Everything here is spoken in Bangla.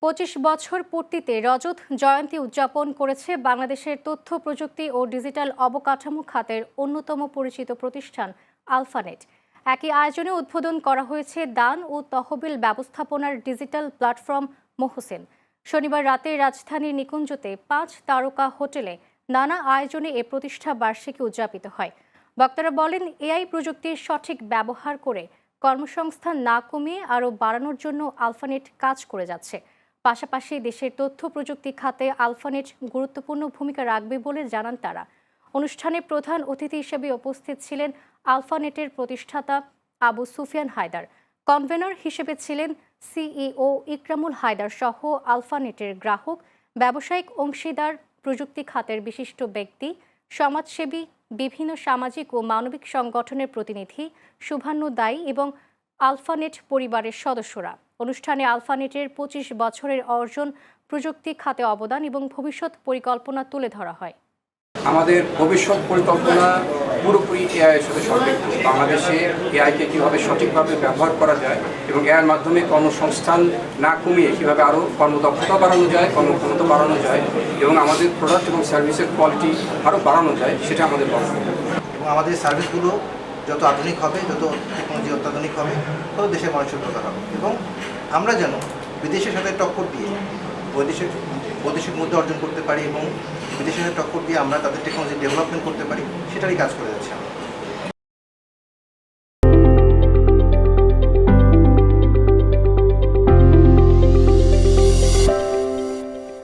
২৫ বছর পূর্তিতে রজত জয়ন্তী উদযাপন করেছে বাংলাদেশের তথ্য প্রযুক্তি ও ডিজিটাল অবকাঠামো খাতের অন্যতম পরিচিত প্রতিষ্ঠান আলফানেট। একই আয়োজনে উদ্বোধন করা হয়েছে দান ও তহবিল ব্যবস্থাপনার ডিজিটাল প্ল্যাটফর্ম মোহসেন। শনিবার রাতে রাজধানীর নিকুঞ্জতে ৫ তারকা হোটেলে নানা আয়োজনে এ প্রতিষ্ঠা বার্ষিকী উদযাপিত হয়। বক্তারা বলেন, এআই প্রযুক্তির সঠিক ব্যবহার করে কর্মসংস্থান না কমিয়ে আরও বাড়ানোর জন্য আলফানেট কাজ করে যাচ্ছে। পাশাপাশি দেশের তথ্য প্রযুক্তি খাতে আলফানেট গুরুত্বপূর্ণ ভূমিকা রাখবে বলে জানান তারা। অনুষ্ঠানে প্রধান অতিথি হিসেবে উপস্থিত ছিলেন আলফানেটের প্রতিষ্ঠাতা আবু সুফিয়ান হায়দার। কনভেনর হিসেবে ছিলেন সিইও ইকরামুল হায়দার সহ আলফানেটের গ্রাহক, ব্যবসায়িক অংশীদার, প্রযুক্তি খাতের বিশিষ্ট ব্যক্তি, সমাজসেবী, বিভিন্ন সামাজিক ও মানবিক সংগঠনের প্রতিনিধি, শুভান্নু দায়ী এবং আলফানেট পরিবারের সদস্যরা। অনুষ্ঠানে আলফানেটের ২৫ বছরের অর্জন, প্রযুক্তি খাতে অবদান এবং ভবিষ্যৎ পরিকল্পনা তুলে ধরা হয়। আমাদের ভবিষ্যৎ পরিকল্পনা পুরোপুরি এআই এর সাথে সম্পৃক্ত। বাংলাদেশে এআইকে কীভাবে সঠিকভাবে ব্যবহার করা যায় এবং এআইয়ের মাধ্যমে কর্মসংস্থান না কমিয়ে কীভাবে আরও কর্মদক্ষতা বাড়ানো যায়, কর্মক্ষমতা বাড়ানো যায় এবং আমাদের প্রোডাক্ট এবং সার্ভিসের কোয়ালিটি আরও বাড়ানো যায়, সেটা আমাদের লক্ষ্য। এবং আমাদের সার্ভিসগুলো যত আধুনিক হবে, যত টেকনোলজি অত্যাধুনিক হবে, তত দেশের মানুষের উপকার হবে এবং আমরা যেন বিদেশের সাথে টক্কর দিয়ে বৈদেশিক মুদ্রা অর্জন করতে পারি এবং বিদেশের সাথে টক্কর দিয়ে আমরা তাদের টেকনোলজি ডেভেলপমেন্ট করতে পারি, সেটারই কাজ করে যাচ্ছি আমরা।